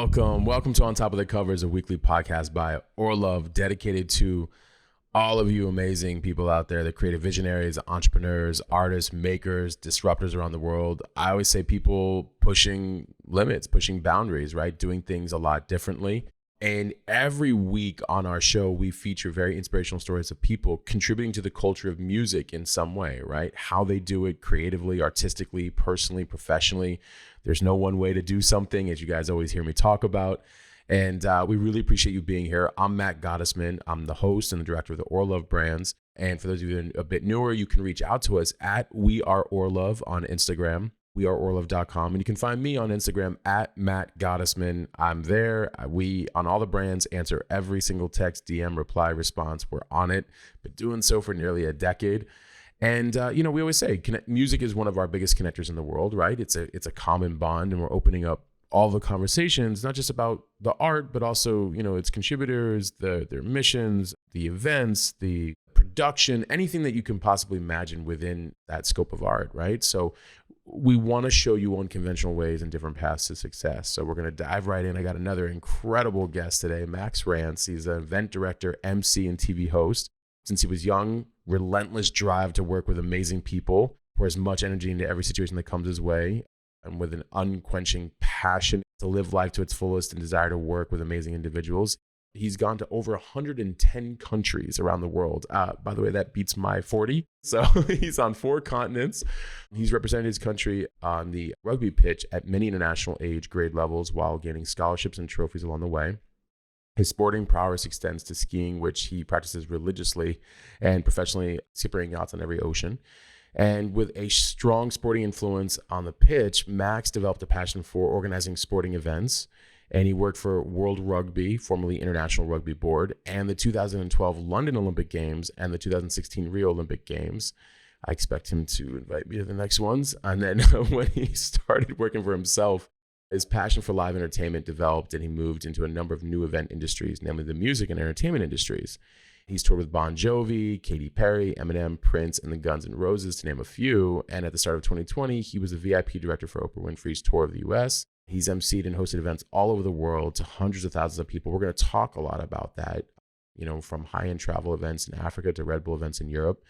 Welcome to On Top of the Covers, a weekly podcast by Orlove, dedicated to all of you amazing people out there, the creative visionaries, entrepreneurs, artists, makers, disruptors around the world. I always say people pushing limits, pushing boundaries, right? Doing things a lot differently. And every week on our show, we feature very inspirational stories of people contributing to the culture of music in some way, right? How they do it creatively, artistically, personally, professionally. There's no one way to do something, as you guys always hear me talk about. And we really appreciate you being here. I'm Matt Gottesman. I'm the host and the director of the Orlove brands. And for those of you that are a bit newer, you can reach out to us at We Are Orlove on Instagram, weareorlove.com. And you can find me on Instagram at Matt Gottesman. I'm there. We, on all the brands, answer every single text, DM, reply, response. We're on it. Been doing so for nearly a decade. And, we always say music is one of our biggest connectors in the world, right? It's a common bond, and we're opening up all the conversations, not just about the art, but also, its contributors, their missions, the events, the production, anything that you can possibly imagine within that scope of art, right? So we want to show you unconventional ways and different paths to success. So we're going to dive right in. I got another incredible guest today, Max Rantz. He's an event director, MC, and TV host. Since he was young, relentless drive to work with amazing people, pour as much energy into every situation that comes his way, and with an unquenching passion to live life to its fullest and desire to work with amazing individuals. He's gone to over 110 countries around the world. By the way, that beats my 40. So he's on 4 continents. He's represented his country on the rugby pitch at many international age grade levels while gaining scholarships and trophies along the way. His sporting prowess extends to skiing, which he practices religiously and professionally, skipping yachts on every ocean. And with a strong sporting influence on the pitch, Max developed a passion for organizing sporting events. And he worked for World Rugby, formerly International Rugby Board, and the 2012 London Olympic Games and the 2016 Rio Olympic Games. I expect him to invite me to the next ones. And then when he started working for himself, his passion for live entertainment developed, and he moved into a number of new event industries, namely the music and entertainment industries. He's toured with Bon Jovi, Katy Perry, Eminem, Prince, and the Guns N' Roses, to name a few. And at the start of 2020, he was the VIP director for Oprah Winfrey's tour of the US. He's emceed and hosted events all over the world to hundreds of thousands of people. We're going to talk a lot about that, from high-end travel events in Africa to Red Bull events in Europe.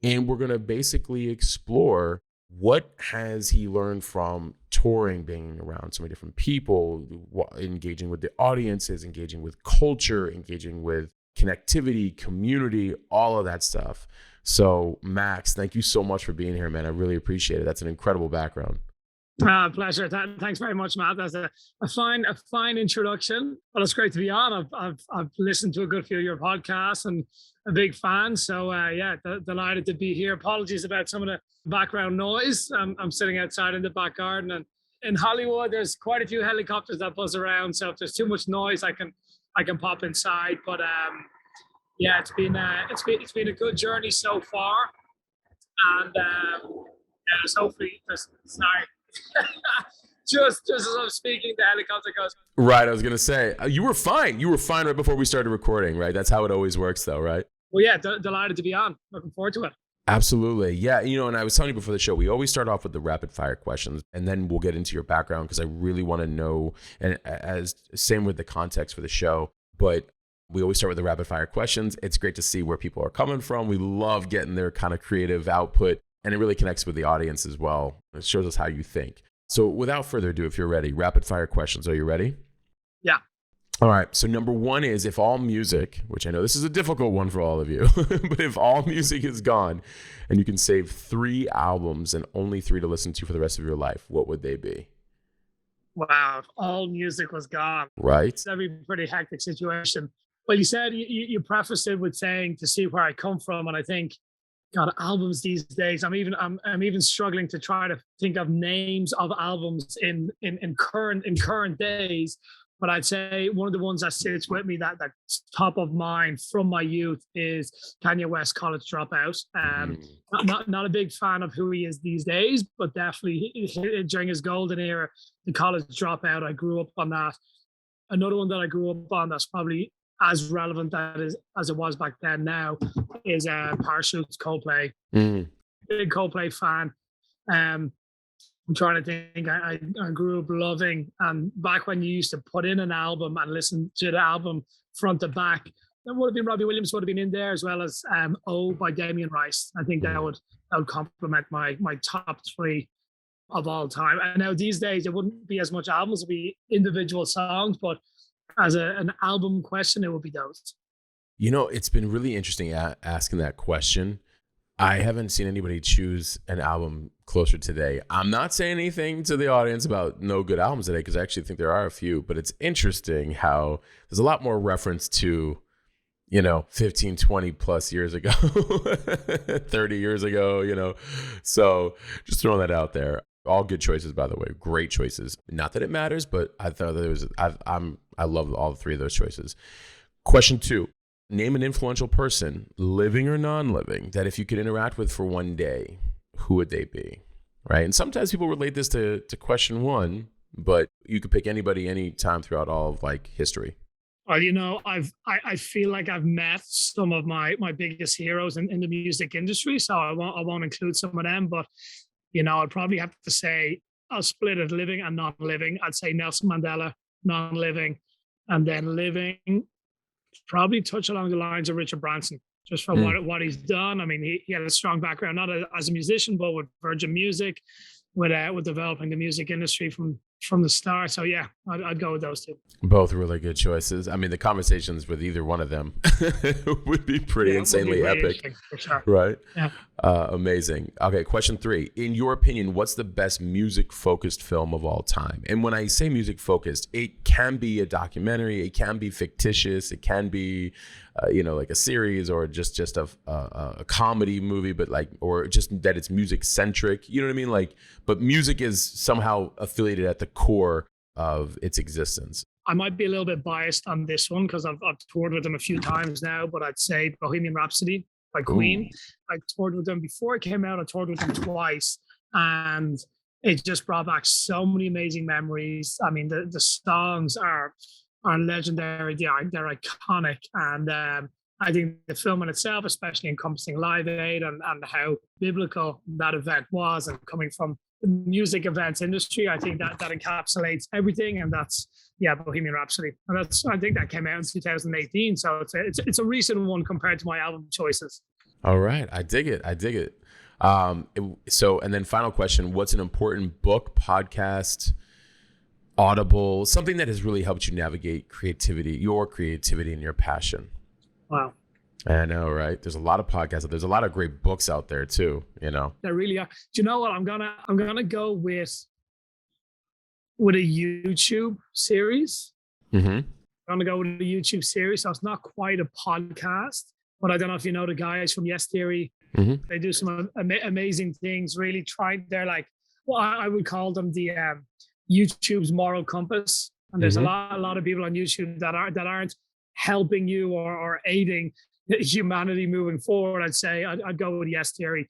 And we're going to basically explore what has he learned from touring, being around so many different people, engaging with the audiences, engaging with culture, engaging with connectivity, community, all of that stuff. So Max, thank you so much for being here, man. I really appreciate it. That's an incredible background. Pleasure. Thanks very much, Matt. That's a fine introduction. Well, it's great to be on. I've listened to a good few of your podcasts and a big fan. So delighted to be here. Apologies about some of the background noise. I'm sitting outside in the back garden, and in Hollywood, there's quite a few helicopters that buzz around. So if there's too much noise, I can pop inside. But it's been a good journey so far, and there's hopefully sorry. just as I'm speaking, the helicopter goes. Right, I was gonna say you were fine. You were fine right before we started recording, right? That's how it always works, though, right? Well, yeah, delighted to be on. Looking forward to it. Absolutely, yeah. And I was telling you before the show, we always start off with the rapid fire questions, and then we'll get into your background because I really want to know. And as same with the context for the show, but we always start with the rapid fire questions. It's great to see where people are coming from. We love getting their kind of creative output. And it really connects with the audience as well. It shows us how you think. So without further ado, if you're ready, rapid fire questions. Are you ready? Yeah. All right. So number 1 is, if all music, which I know this is a difficult one for all of you, but if all music is gone and you can save 3 albums and only 3 to listen to for the rest of your life, what would they be? Wow. If all music was gone. Right. That'd be a pretty hectic situation. Well, you said you prefaced it with saying to see where I come from. And I think, God, albums these days, I'm even struggling to try to think of names of albums in current days. But I'd say one of the ones that sits with me that's top of mind from my youth is Kanye West, College Dropout. Not a big fan of who he is these days, but definitely during his golden era, the College Dropout, I grew up on that. Another one that I grew up on that's probably as relevant as it was back then now is Parachutes, Coldplay. Big Coldplay fan. I'm trying to think. I grew up loving, and back when you used to put in an album and listen to the album front to back, there would have been Robbie Williams would have been in there, as well as "Oh" by Damien Rice. I think that would complement my top three of all time. And now these days, it wouldn't be as much albums; it'd be individual songs. But as an album question, it would be those. You know, it's been really interesting asking that question. I haven't seen anybody choose an album closer today. I'm not saying anything to the audience about no good albums today, because I actually think there are a few, but it's interesting how there's a lot more reference to, 15, 20 plus years ago, 30 years ago, So just throwing that out there. All good choices, by the way. Great choices. Not that it matters, but I thought I love all three of those choices. Question 2. Name an influential person, living or non-living, that if you could interact with for one day, who would they be? Right? And sometimes people relate this to question 1, but you could pick anybody anytime throughout all of history. Well, I feel like I've met some of my biggest heroes in the music industry, so I won't include some of them. But I'd probably have to say I'll split it living and non-living. I'd say Nelson Mandela, non-living, and then living. Probably touch along the lines of Richard Branson, just from what he's done. I mean, he had a strong background, not as a musician, but with Virgin Music, with developing the music industry from the start. So yeah, I'd go with those two. Both really good choices. I mean, the conversations with either one of them would be pretty insanely epic, for sure. Right? Yeah. Amazing. Okay, question 3. In your opinion, what's the best music-focused film of all time? And when I say music-focused, it can be a documentary, it can be fictitious, it can be, like a series, or just a comedy movie, but or just that it's music-centric. You know what I mean? But music is somehow affiliated at the core of its existence. I might be a little bit biased on this one because I've toured with them a few times now, but I'd say Bohemian Rhapsody by Queen. Ooh. I toured with them before it came out. I toured with them twice, and it just brought back so many amazing memories. I mean, the songs are legendary. They're iconic, and I think the film in itself, especially encompassing Live Aid and how biblical that event was, and coming from the music events industry, I think that encapsulates everything, and that's Bohemian Rhapsody, and I think that came out in 2018, so it's a recent one compared to my album choices. All right, I dig it. So, and then final question: what's an important book, podcast, audible, something that has really helped you navigate your creativity and your passion? Wow. I know, right? There's a lot of podcasts. There's a lot of great books out there too. There really are. Do you know what? I'm gonna go with a YouTube series. Mm-hmm. I'm gonna go with a YouTube series. So it's not quite a podcast, but I don't know if you know the guys from Yes Theory. Mm-hmm. They do some amazing things. Really I would call them the YouTube's moral compass. And there's a lot of people on YouTube that aren't helping you or aiding humanity moving forward. I'd say I'd go with Yes Theory.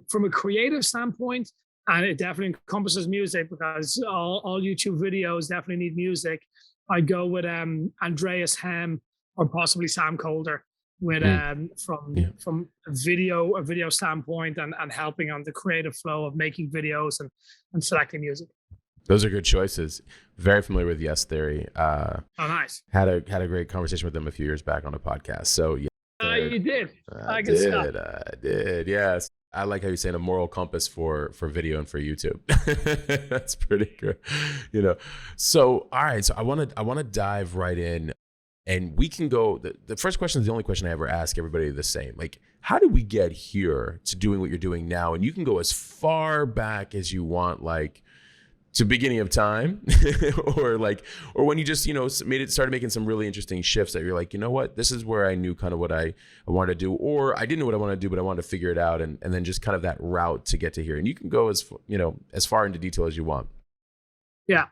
From a creative standpoint, and it definitely encompasses music, because all YouTube videos definitely need music. I'd go with Andreas Hem, or possibly Sam Colder, with from a video standpoint, and helping on the creative flow of making videos and selecting music. Those are good choices. Very familiar with Yes Theory. Oh, nice. Had a great conversation with them a few years back on a podcast. So yeah. You did. I did. Yes. I like how you're saying a moral compass for video and for YouTube. That's pretty good. So all right. So I want to dive right in, and we can go. The first question is the only question I ever ask everybody the same. How did we get here to doing what you're doing now? And you can go as far back as you want, to beginning of time, or when you just started making some really interesting shifts that you're like, you know what, this is where I knew kind of what I wanted to do, or I didn't know what I wanted to do, but I wanted to figure it out, and then just kind of that route to get to here. And you can go as far into detail as you want. Yeah.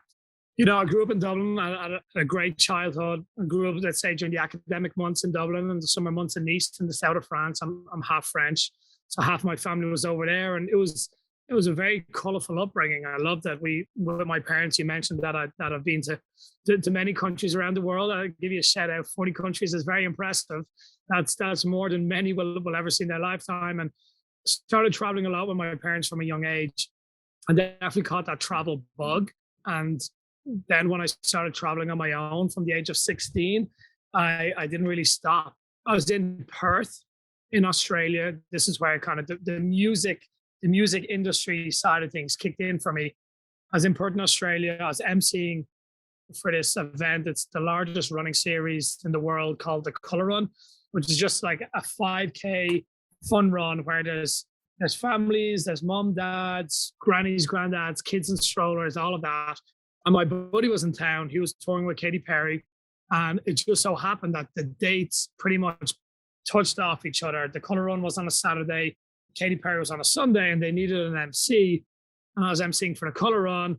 I grew up in Dublin. I had a great childhood. I grew up, let's say, during the academic months in Dublin and the summer months in Nice, in the south of France. I'm half French, so half my family was over there, and it was a very colorful upbringing. I love that with my parents, you mentioned that I've been to many countries around the world. I'll give you a shout out. 40 countries is very impressive. That's more than many will ever see in their lifetime. And started traveling a lot with my parents from a young age. I definitely caught that travel bug. And then when I started traveling on my own from the age of 16, I didn't really stop. I was in Perth in Australia. This is where kind of the music industry side of things kicked in for me. I was in Perth in Australia. I was emceeing for this event. It's the largest running series in the world called the Color Run, which is just like a 5K fun run where there's families, there's mom, dads, grannies, granddads, kids and strollers, all of that. And my buddy was in town. He was touring with Katy Perry. And it just so happened that the dates pretty much touched off each other. The Color Run was on a Saturday, Katy Perry was on a Sunday, and they needed an MC. And I was emceeing for the Color Run,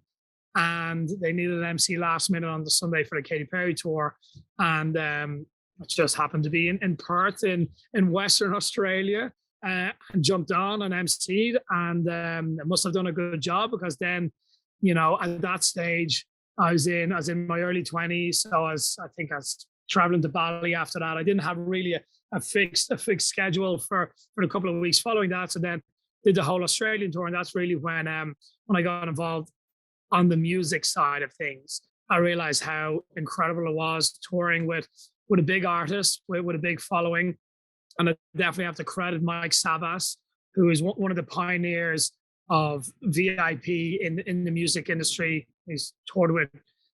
and they needed an MC last minute on the Sunday for the Katy Perry tour. And it just happened to be in Perth in Western Australia. And jumped on and emceed, and I must have done a good job, because then, at that stage, I was in my early 20s. So I was traveling to Bali after that. I didn't have really a fixed schedule for the couple of weeks following that. So then did the whole Australian tour, and that's really when I got involved on the music side of things. I realized how incredible it was touring with a big artist, with a big following. And I definitely have to credit Mike Savas, who is one of the pioneers of VIP in the music industry. He's toured with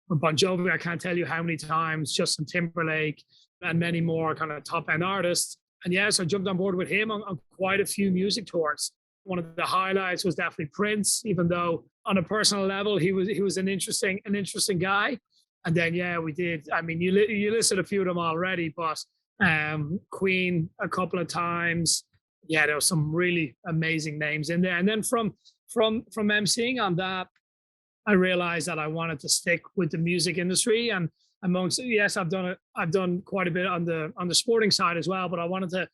Bon Jovi, I can't tell you how many times, Justin Timberlake, and many more kind of top-end artists. And yes, I jumped on board with him on quite a few music tours. One of the highlights was definitely Prince, even though on a personal level, he was an interesting guy. And then, yeah, we did. I mean, you listed a few of them already, but Queen a couple of times. Yeah, there were some really amazing names in there. And then from emceeing on that, I realized that I wanted to stick with the music industry. And amongst, yes, I've done quite a bit on the sporting side as well, but I wanted to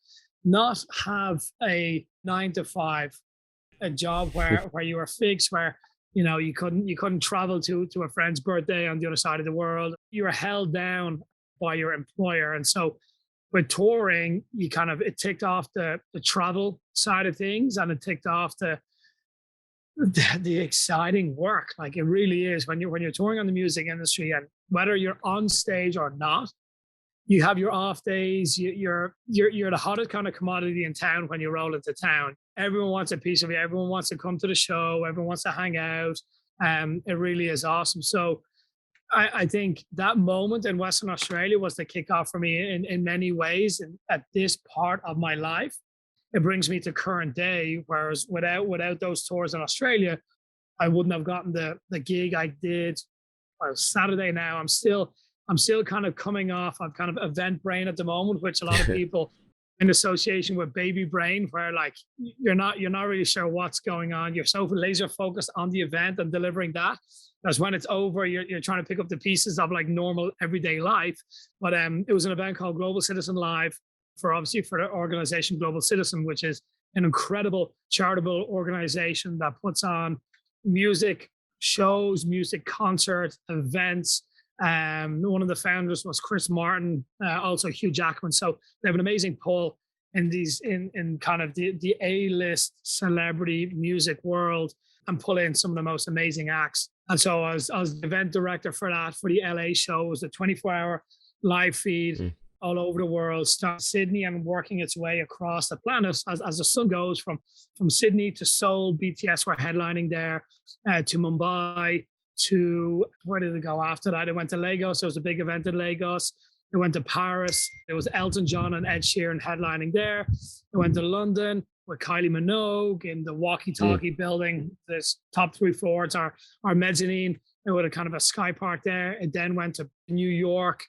not have a 9 to 5, a job where you were fixed, where you couldn't travel to a friend's birthday on the other side of the world. You were held down by your employer. And so with touring, it ticked off the travel side of things, and it ticked off the exciting work. Like, it really is when you're touring on the music industry, and whether you're on stage or not, you have your off days. You're the hottest kind of commodity in town when you roll into town. Everyone wants a piece of you. Everyone wants to come to the show. Everyone wants to hang out. It really is awesome. So I think that moment in Western Australia was the kickoff for me in many ways. And at this part of my life, it brings me to current day. Whereas without those tours in Australia, I wouldn't have gotten the gig I did. Well, Saturday now, I'm still kind of coming off. I'm kind of event brain at the moment, which a lot of people in association with baby brain, where like you're not really sure what's going on. You're so laser focused on the event and delivering that. Because when it's over, you're trying to pick up the pieces of like normal everyday life. But it was an event called Global Citizen Live for the organization Global Citizen, which is an incredible charitable organization that puts on music shows, music concerts, events. One of the founders was Chris Martin, also Hugh Jackman. So they have an amazing pull in kind of the A-list celebrity music world, and pull in some of the most amazing acts. And so I was the event director for that, for the LA show. It was a 24-hour live feed all over the world, starting Sydney and working its way across the planet as the sun goes from Sydney to Seoul. BTS were headlining there, to Mumbai, to where did it go after that? It went to Lagos. There was a big event in Lagos. It went to Paris. It was Elton John and Ed Sheeran headlining there. It went to London with Kylie Minogue in the walkie-talkie building. This top 3 floors are mezzanine. It was a kind of a sky park there. It then went to New York,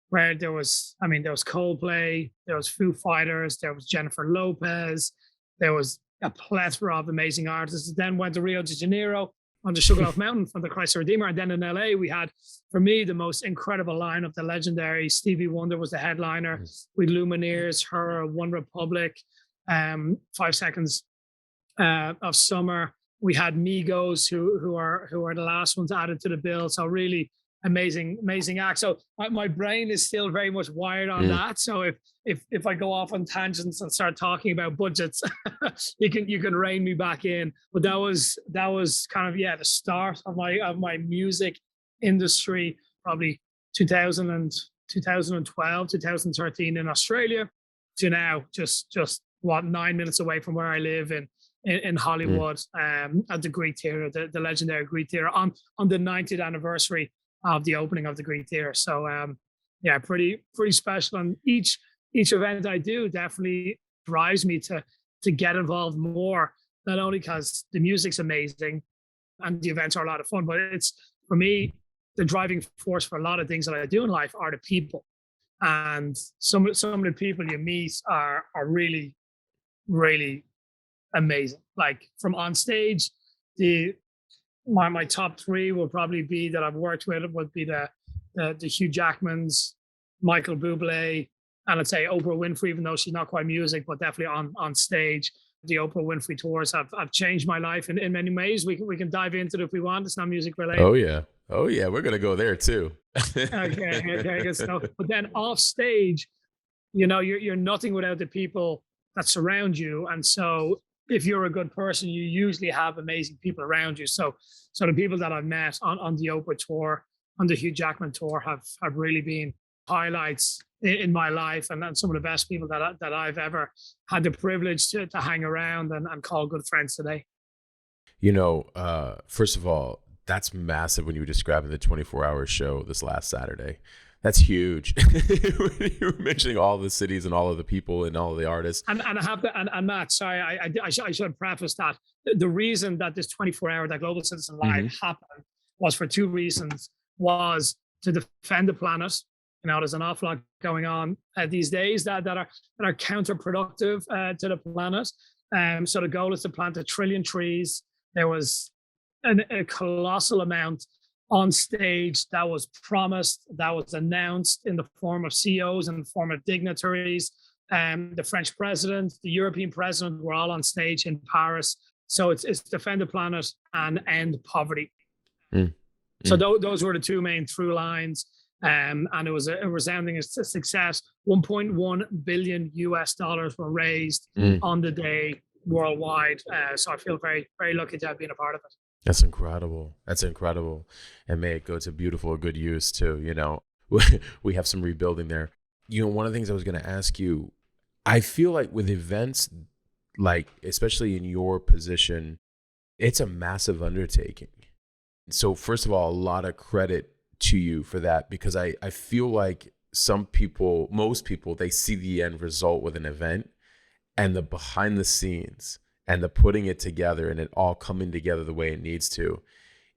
where there was Coldplay, there was Foo Fighters, there was Jennifer Lopez, there was a plethora of amazing artists. It then went to Rio de Janeiro on the Sugarloaf Mountain from the Christ the Redeemer. And then in LA, we had, for me, the most incredible lineup. The legendary Stevie Wonder was the headliner. With Lumineers, Her, One Republic, 5 Seconds of Summer. We had Migos, who are the last ones added to the bill. So really amazing act. So my brain is still very much wired on that. So if I go off on tangents and start talking about budgets, you can rein me back in. But that was kind of the start of my music industry, probably 2012, 2013 in Australia, to now just what 9 minutes away from where I live in Hollywood, at the Greek Theatre, the legendary Greek Theatre, on the 90th anniversary of the opening of the Greek Theatre. So pretty special. And each event I do definitely drives me to get involved more, not only because the music's amazing and the events are a lot of fun, but it's, for me, the driving force for a lot of things that I do in life are the people. And some of the people you meet are really, really amazing. Like, from on stage, my top three will probably be that I've worked with would be the Hugh Jackmans, Michael Bublé, and I'd say Oprah Winfrey, even though she's not quite music, but definitely on stage. The Oprah Winfrey tours have changed my life in many ways. We can dive into it if we want. It's not music related. Oh yeah, we're gonna go there too. Okay, good stuff. But then off stage, you're nothing without the people that surround you, and so if you're a good person, you usually have amazing people around you. So the people that I've met on the Oprah tour, on the Hugh Jackman tour, have really been highlights in my life, and some of the best people that I've ever had the privilege to hang around and call good friends today. First of all, that's massive when you were describing the 24-hour show this last Saturday. That's huge. When you were mentioning all the cities and all of the people and all of the artists. And I have to, and Matt, sorry, I should preface that. The reason that this 24-hour, that Global Citizen Live happened, was for two reasons. Was to defend the planet. There's an awful lot going on these days that are counterproductive to the planet. So the goal is to plant 1 trillion trees. There was a colossal amount on stage that was promised, that was announced in the form of CEOs and the form of dignitaries. The French president, the European president were all on stage in Paris. So it's defend the planet and end poverty. So those were the two main through lines. And it was a resounding success. $1.1 billion were raised on the day worldwide. So I feel very, very lucky to have been a part of it. That's incredible. And may it go to beautiful, good use too. We have some rebuilding there. One of the things I was going to ask you, I feel like with events, like especially in your position, it's a massive undertaking. So first of all, a lot of credit to you for that, because I feel like most people, they see the end result with an event, and the behind the scenes and the putting it together and it all coming together the way it needs to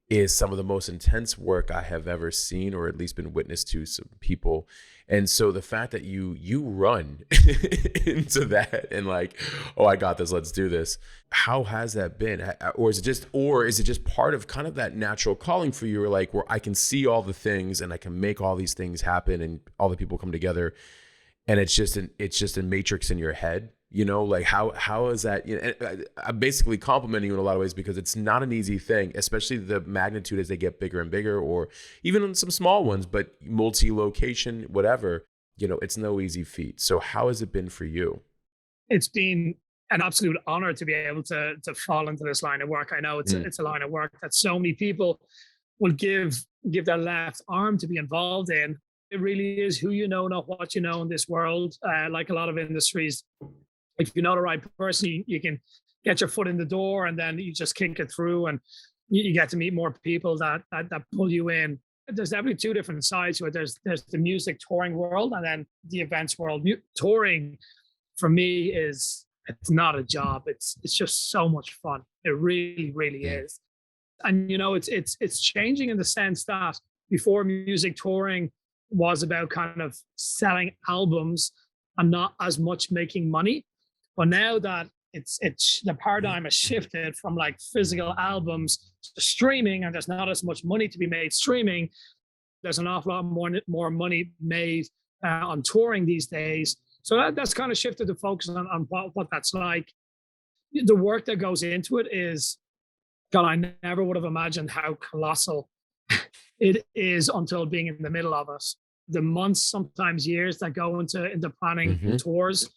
is some of the most intense work I have ever seen, or at least been witness to some people. And so the fact that you run into that and like, oh, I got this, let's do this. How has that been? Or is it just part of kind of that natural calling for you, like where I can see all the things and I can make all these things happen and all the people come together, and it's just a matrix in your head? Like how is that? I'm basically complimenting you in a lot of ways, because it's not an easy thing, especially the magnitude as they get bigger and bigger, or even on some small ones, but multi-location, whatever, it's no easy feat. So how has it been for you? It's been an absolute honor to be able to fall into this line of work. I know it's a line of work that so many people will give their left arm to be involved in. It really is who you know, not what you know in this world. Like a lot of industries, if you know the right person, you can get your foot in the door, and then you just kick it through, and you get to meet more people that pull you in. There's definitely two different sides to it. There's the music touring world, and then the events world. Touring, for me, it's not a job. It's just so much fun. It really, really is. And it's changing in the sense that before, music touring was about kind of selling albums and not as much making money. But now that it's the paradigm has shifted from like physical albums to streaming, and there's not as much money to be made streaming. There's an awful lot more money made on touring these days. So that's kind of shifted the focus on what that's like. The work that goes into it is, God, I never would have imagined how colossal it is until being in the middle of it. The months, sometimes years that go into planning tours.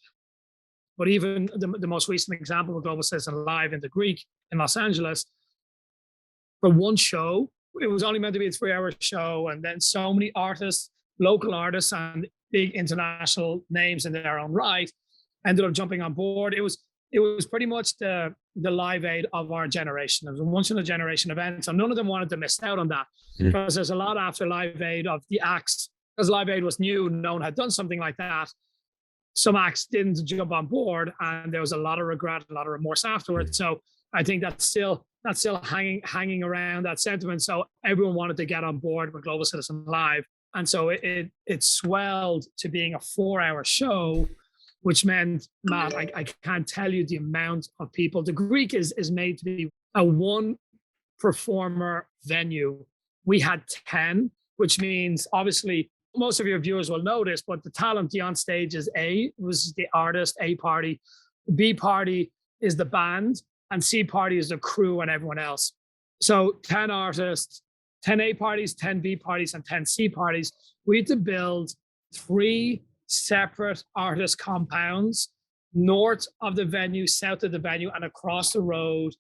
But even the most recent example with Global Citizen Live in the Greek in Los Angeles, for one show, it was only meant to be a 3-hour show. And then so many artists, local artists and big international names in their own right, ended up jumping on board. It was pretty much the Live Aid of our generation. It was a once in a generation event. So none of them wanted to miss out on that because there's a lot after Live Aid of the acts. Because Live Aid was new, no one had done something like that. Some acts didn't jump on board, and there was a lot of regret, a lot of remorse afterwards. So I think that's still hanging around, that sentiment. So everyone wanted to get on board with Global Citizen Live, and so it swelled to being a 4-hour show, which meant, Matt, I can't tell you the amount of people. The Greek is made to be a 1-performer venue. We had 10, which means obviously most of your viewers will notice, but the talent on stage is A, was the artist, A party. B party is the band, and C party is the crew and everyone else. So 10 artists, 10 A parties, 10 B parties, and 10 C parties. We had to build 3 separate artist compounds north of the venue, south of the venue, and across the road.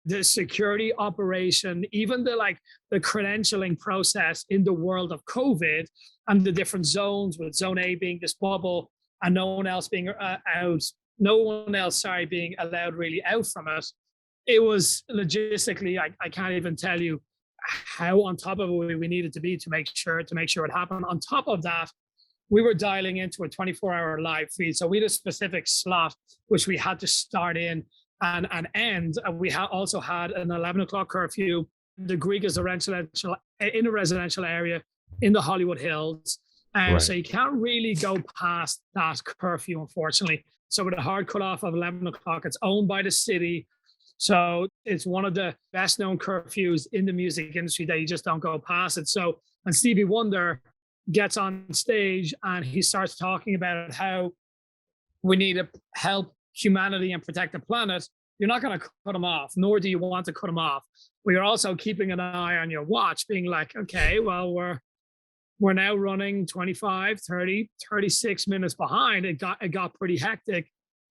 The security operation, even the credentialing process in the world of COVID and the different zones, with zone A being this bubble and no one else being being allowed really out from it. It was logistically, I can't even tell you how on top of it we needed to be to make sure it happened. On top of that, we were dialing into a 24-hour live feed. So we had a specific slot, which we had to start in and end. We also had an 11 o'clock curfew. The Greek is in a residential area in the Hollywood Hills. Right. So you can't really go past that curfew, unfortunately. So with a hard cutoff of 11 o'clock, it's owned by the city. So it's one of the best known curfews in the music industry that you just don't go past it. So when Stevie Wonder gets on stage and he starts talking about how we need to help humanity and protect the planet, you're not going to cut him off, nor do you want to cut him off. But you're also keeping an eye on your watch, being like, okay, well, we're now running 25, 30, 36 minutes behind. It got pretty hectic.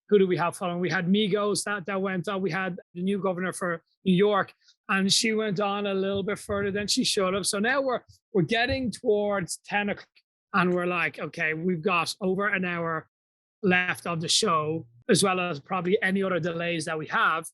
Who do we have following? We had Migos that went on. We had the new governor for New York, and she went on a little bit further than she should have. So now we're getting towards 10 o'clock, and we're like, okay, we've got over an hour left of the show, as well as probably any other delays that we have.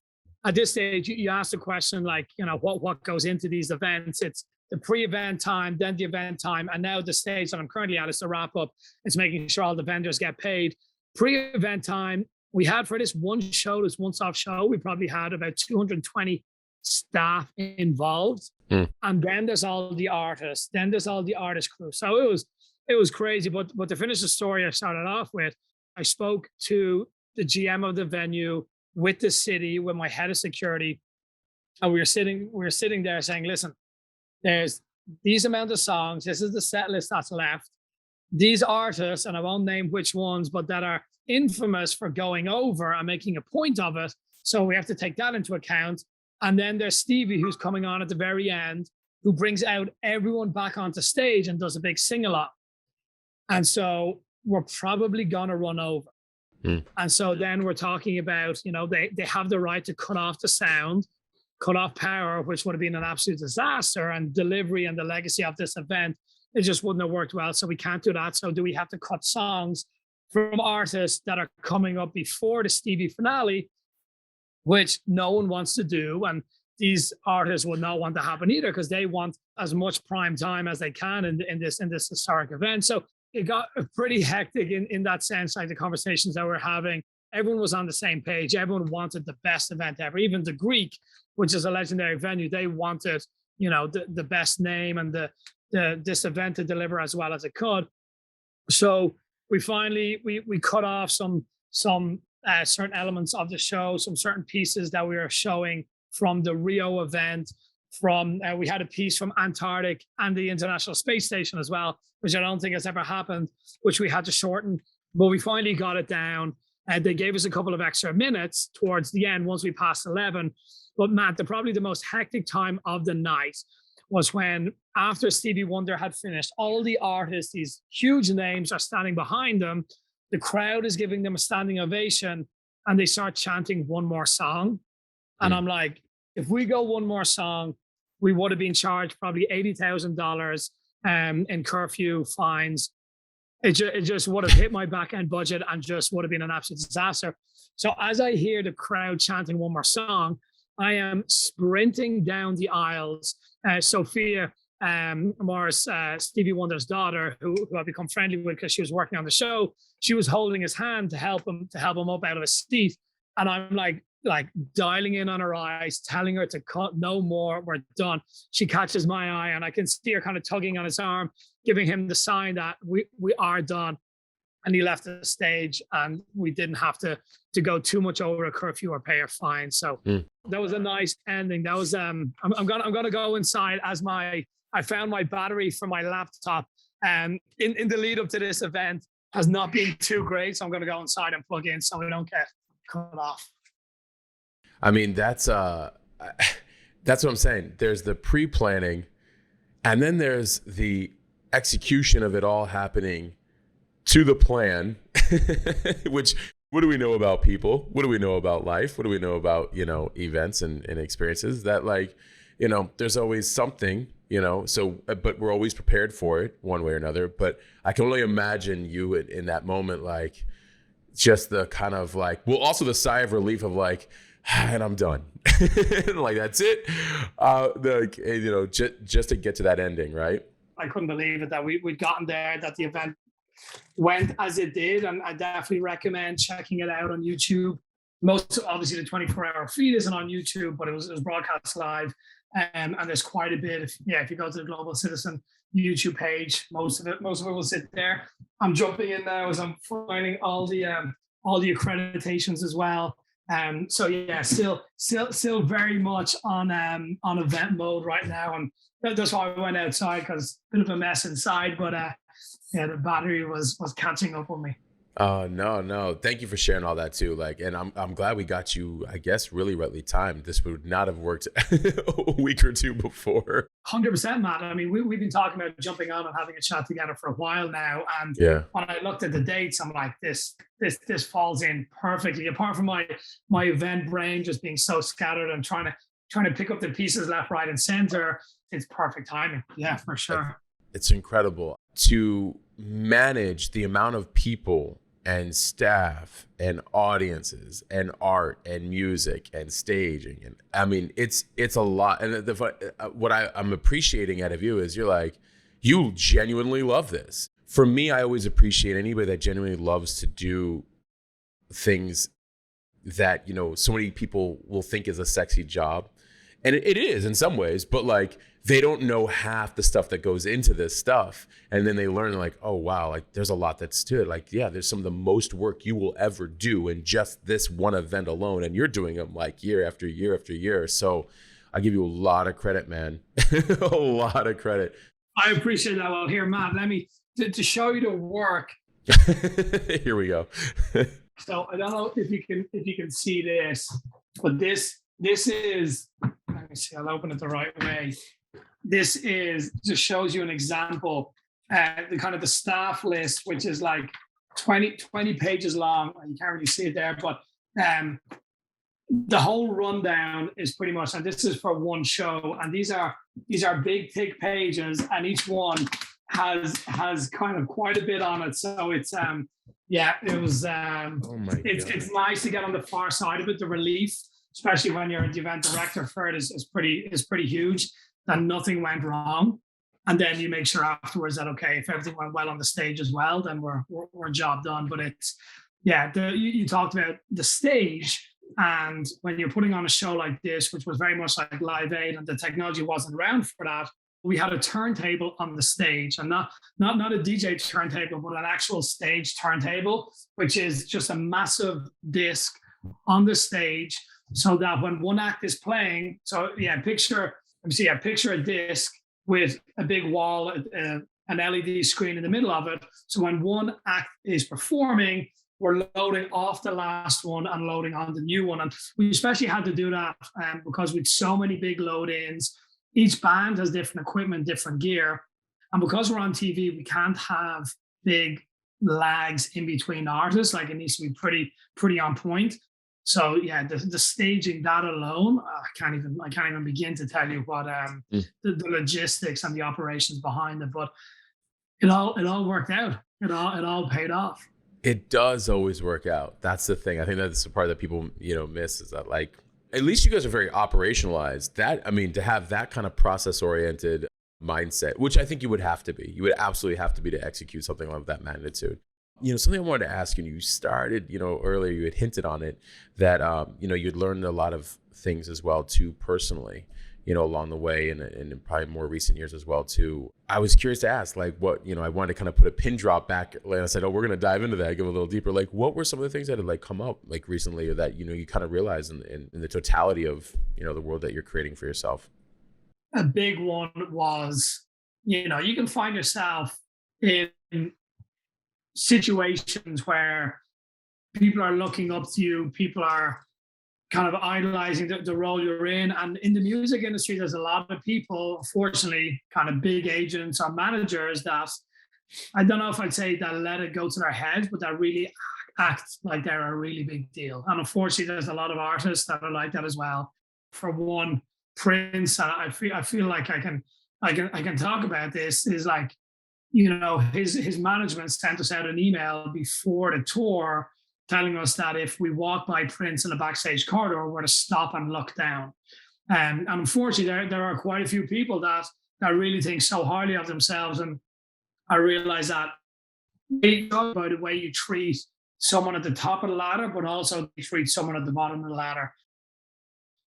At this stage, you ask the question, like, what goes into these events? It's the pre-event time, then the event time, and now the stage that I'm currently at is the wrap up. It's making sure all the vendors get paid. Pre-event time, we had for this once-off show, we probably had about 220 staff involved. And then there's all the artists, then there's all the artist crew. So it was crazy. But to finish the story I started off with, I spoke to the GM of the venue with the city, with my head of security, and we were sitting there saying, listen, there's these amount of songs, this is the set list that's left. These artists, and I won't name which ones, but that are infamous for going over and making a point of it. So we have to take that into account. And then there's Stevie, who's coming on at the very end, who brings out everyone back onto stage and does a big sing-along. And so we're probably going to run over. And so then we're talking about, they have the right to cut off the sound, cut off power, which would have been an absolute disaster, and delivery and the legacy of this event, it just wouldn't have worked well. So we can't do that. So do we have to cut songs from artists that are coming up before the Stevie finale, which no one wants to do? And these artists would not want to happen either, because they want as much prime time as they can in this historic event. So it got pretty hectic in that sense, like the conversations that we're having. Everyone was on the same page. Everyone wanted the best event ever. Even the Greek, which is a legendary venue, they wanted, the best name and this event to deliver as well as it could. So we finally we cut off some certain elements of the show, some certain pieces that we were showing from the Rio event. We had a piece from Antarctic and the International Space Station as well, which I don't think has ever happened, which we had to shorten, but we finally got it down. And they gave us a couple of extra minutes towards the end once we passed 11. But Matt, probably the most hectic time of the night was when after Stevie Wonder had finished, all the artists, these huge names are standing behind them. The crowd is giving them a standing ovation and they start chanting one more song. And I'm like, if we go one more song, we would have been charged probably $80,000 in curfew fines. It just would have hit my back end budget and just would have been an absolute disaster. So as I hear the crowd chanting one more song, I am sprinting down the aisles. Sophia Morris, Stevie Wonder's daughter, who I've become friendly with because she was working on the show, she was holding his hand to help him up out of his seat. And I'm like dialing in on her eyes, telling her to cut no more, we're done. She catches my eye and I can see her kind of tugging on his arm, giving him the sign that we are done. And he left the stage and we didn't have to go too much over a curfew or pay a fine. So that was a nice ending. That was I'm gonna go inside as I found my battery for my laptop in the lead up to this event has not been too great. So I'm gonna go inside and plug in so we don't get cut off. I mean, that's what I'm saying. There's the pre-planning and then there's the execution of it all happening to the plan, which what do we know about people? What do we know about life? What do we know about, events and experiences that there's always something, so, but we're always prepared for it one way or another. But I can only imagine you in that moment, like just the kind of also the sigh of relief of and I'm done. That's it. Just to get to that ending, right? I couldn't believe it that we'd gotten there, that the event went as it did. And I definitely recommend checking it out on YouTube. Most obviously the 24-hour feed isn't on YouTube, but it was broadcast live. And there's quite a bit. If you go to the Global Citizen YouTube page, most of it will sit there. I'm jumping in now as I'm finding all the accreditations as well. So yeah, still very much on event mode right now, and that's why I went outside because a bit of a mess inside, but the battery was catching up on me. Oh no! Thank you for sharing all that too. And I'm glad we got you. I guess really rightly timed. This would not have worked a week or two before. 100%, Matt. I mean, we've been talking about jumping on and having a chat together for a while now. And when I looked at the dates, I'm like, this falls in perfectly. Apart from my event brain just being so scattered and trying to pick up the pieces left, right, and center, it's perfect timing. Yeah, for sure. It's incredible to manage the amount of people and staff and audiences and art and music and staging. And I mean, it's a lot. And what I'm appreciating out of you is you genuinely love this. For me, I always appreciate anybody that genuinely loves to do things that, so many people will think is a sexy job. And it is in some ways, but they don't know half the stuff that goes into this stuff. And then they learn oh, wow, there's a lot that's to it. There's some of the most work you will ever do in just this one event alone. And you're doing them year after year after year. So I give you a lot of credit, man. A lot of credit. I appreciate that. Well, here, Matt, let me, to show you the work. Here we go. So I don't know if you can see this, but this is, let me see, I'll open it the right way. This just shows you an example, the kind of the staff list, which is 20 pages long. You can't really see it there, but the whole rundown is pretty much, and this is for one show, and these are big, thick pages, and each one has kind of quite a bit on it. So it's it was it's nice to get on the far side of it. The relief, especially when you're the event director for it, is pretty huge. That nothing went wrong, and then you make sure afterwards that if everything went well on the stage as well, then we're job done. But it's you talked about the stage, and when you're putting on a show like this, which was very much like Live Aid, and the technology wasn't around for that, we had a turntable on the stage, and not a DJ turntable, but an actual stage turntable, which is just a massive disc on the stage, so that when one act is playing, picture a disc with a big wall, an LED screen in the middle of it. So when one act is performing, we're loading off the last one and loading on the new one. And we especially had to do that because with so many big load-ins, each band has different equipment, different gear. And because we're on TV, we can't have big lags in between artists. Like, it needs to be pretty on point. So yeah, the staging, that alone, I can't even begin to tell you what the logistics and the operations behind it. But it all worked out. It all paid off. It does always work out. That's the thing. I think that's the part that people, miss, is that, like, at least you guys are very operationalized. That, I mean, to have that kind of process oriented mindset, which I think you would have to be. You would absolutely have to be to execute something of that magnitude. Something I wanted to ask you, you started, earlier, you had hinted on it, that, you'd learned a lot of things as well too, personally, along the way, and in probably more recent years as well too. I was curious to ask, like, what, I wanted to kind of put a pin drop back, and I said, oh, we're going to dive into that, give a little deeper. Like, what were some of the things that had, like, come up, like, recently, or that, you kind of realized in the totality of, the world that you're creating for yourself? A big one was, you can find yourself in situations where people are looking up to you, people are kind of idolizing the role you're in. And in the music industry, there's a lot of people, unfortunately, kind of big agents or managers that, I don't know if I'd say that let it go to their heads, but that really act like they're a really big deal. And unfortunately, there's a lot of artists that are like that as well. For one, Prince, and I feel like I can talk about this, is like, his management sent us out an email before the tour telling us that if we walk by Prince in the backstage corridor, we're to stop and look down. And unfortunately, there are quite a few people that really think so highly of themselves. And I realize that they talk about the way you treat someone at the top of the ladder, but also you treat someone at the bottom of the ladder.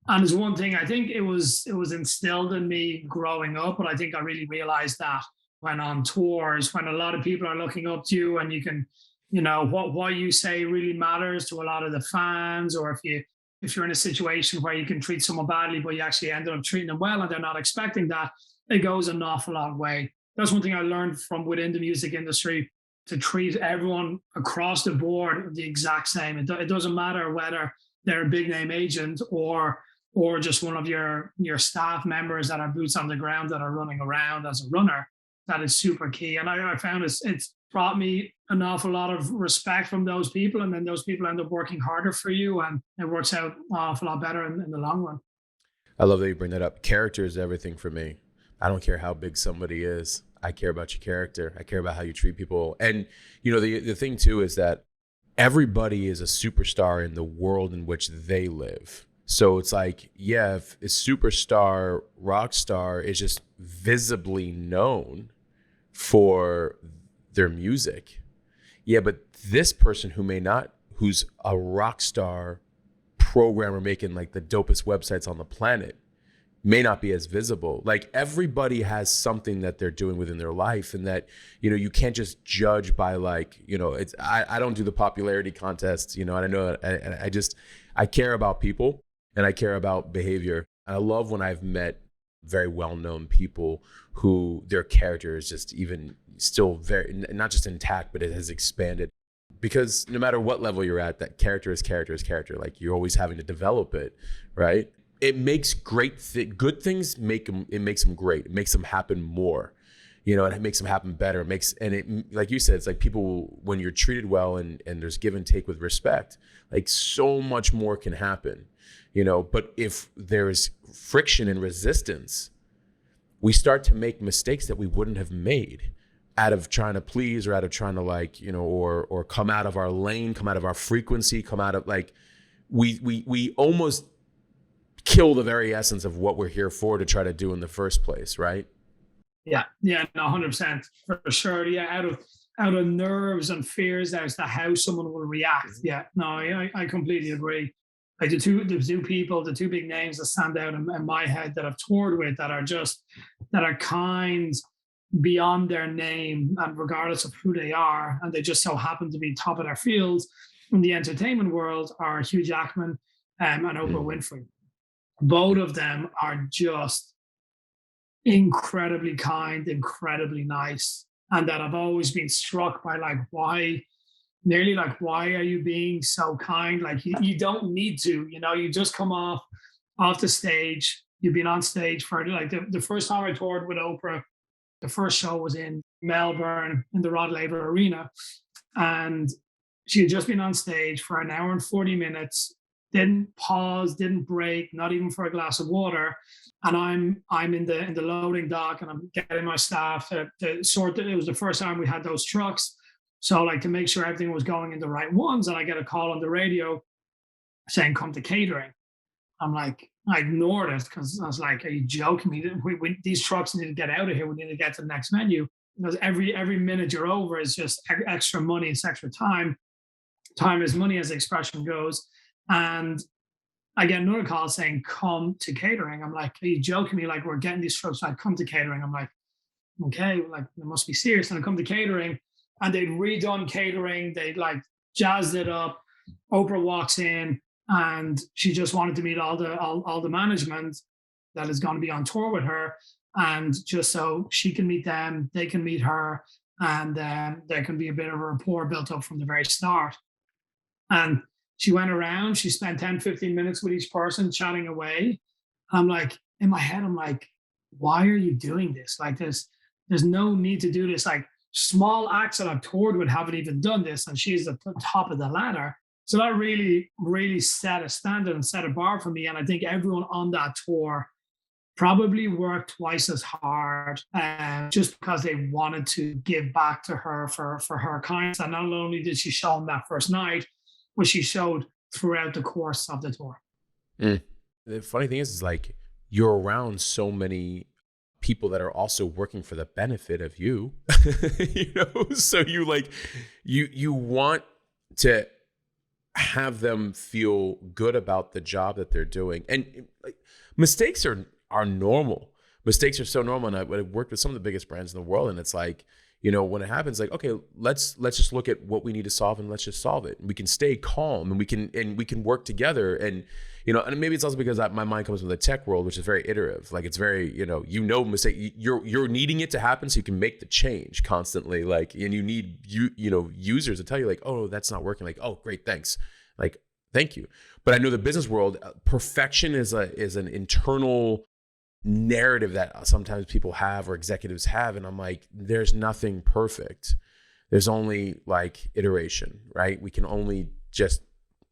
And there's one thing, I think it was instilled in me growing up, but I think I really realized that when on tours, when a lot of people are looking up to you, and you can, what you say really matters to a lot of the fans. Or if you're in a situation where you can treat someone badly, but you actually ended up treating them well and they're not expecting that, it goes an awful long way. That's one thing I learned from within the music industry, to treat everyone across the board the exact same. It doesn't matter whether they're a big name agent or just one of your staff members that are boots on the ground that are running around as a runner. That is super key. And I found it's brought me an awful lot of respect from those people. And then those people end up working harder for you, and it works out an awful lot better in the long run. I love that you bring that up. Character is everything for me. I don't care how big somebody is. I care about your character. I care about how you treat people. And, the thing too is that everybody is a superstar in the world in which they live. So it's like, yeah, if a superstar, rock star is just visibly known for their music. Yeah, but this person who's a rock star programmer making like the dopest websites on the planet, may not be as visible. Like, everybody has something that they're doing within their life, and that, you can't just judge by, like, I don't do the popularity contests, and I know that I care about people. And I care about behavior. And I love when I've met very well-known people who their character is just even still very, not just intact, but it has expanded. Because no matter what level you're at, that character is character is character. Like, you're always having to develop it, right? It makes good things, it makes them great. It makes them happen more. And it makes them happen better. Like you said, it's like people, when you're treated well and there's give and take with respect, like, so much more can happen. But if there's friction and resistance, we start to make mistakes that we wouldn't have made out of trying to please, or out of trying to, like, or come out of our lane, come out of our frequency, come out of, like, we almost kill the very essence of what we're here for to try to do in the first place, right? Yeah, no, 100% for sure. Yeah, out of nerves and fears as to how someone will react. Yeah, no, I completely agree. Like, the two big names that stand out in my head that I've toured with, that are kind beyond their name and regardless of who they are, and they just so happen to be top of their fields in the entertainment world, are Hugh Jackman and Oprah Winfrey. Both of them are just incredibly kind, incredibly nice, and that I've always been struck by, like, why are you being so kind? Like, you don't need to, you just come off the stage, you've been on stage for like the first time I toured with Oprah, the first show was in Melbourne in the Rod Laver Arena. And she had just been on stage for an hour and 40 minutes, didn't pause, didn't break, not even for a glass of water. And I'm in the loading dock and I'm getting my staff to sort it. It was the first time we had those trucks. So like to make sure everything was going in the right ones. And I get a call on the radio saying, come to catering. I'm like, I ignored it because I was like, are you joking me? These trucks need to get out of here. We need to get to the next venue. Because every minute you're over is just extra money, it's extra time. Time is money, as the expression goes. And I get another call saying, come to catering. I'm like, are you joking me? Like, we're getting these trucks. I come to catering. I'm like, okay, like, it must be serious. And I come to catering and they'd redone catering. They'd like jazzed it up. Oprah walks in and she just wanted to meet all the management that is going to be on tour with her. And just so she can meet them, they can meet her, and there can be a bit of a rapport built up from the very start. And she went around, she spent 10, 15 minutes with each person chatting away. I'm like, in my head, I'm like, why are you doing this? Like there's no need to do this. Like small acts that I've toured with haven't even done this. And she's at the top of the ladder. So that really, really set a standard and set a bar for me. And I think everyone on that tour probably worked twice as hard just because they wanted to give back to her for her kindness. And not only did she show them that first night, but she showed throughout the course of the tour. The funny thing is like you're around so many people that are also working for the benefit of you, you know? So you like, you want to have them feel good about the job that they're doing. And like mistakes are normal. Mistakes are so normal. And I worked with some of the biggest brands in the world. And it's like, you know, when it happens, like, okay, let's just look at what we need to solve and let's just solve it. And we can stay calm and we can work together. And, you know, and maybe it's also because my mind comes from the tech world, which is very iterative. Like it's very, mistake, you're needing it to happen so you can make the change constantly. Like, and you need, users to tell you like, oh, that's not working. Like, oh, great. Thanks. Like, thank you. But I know the business world, perfection is an internal narrative that sometimes people have or executives have. And I'm like, there's nothing perfect. There's only like iteration, right? We can only just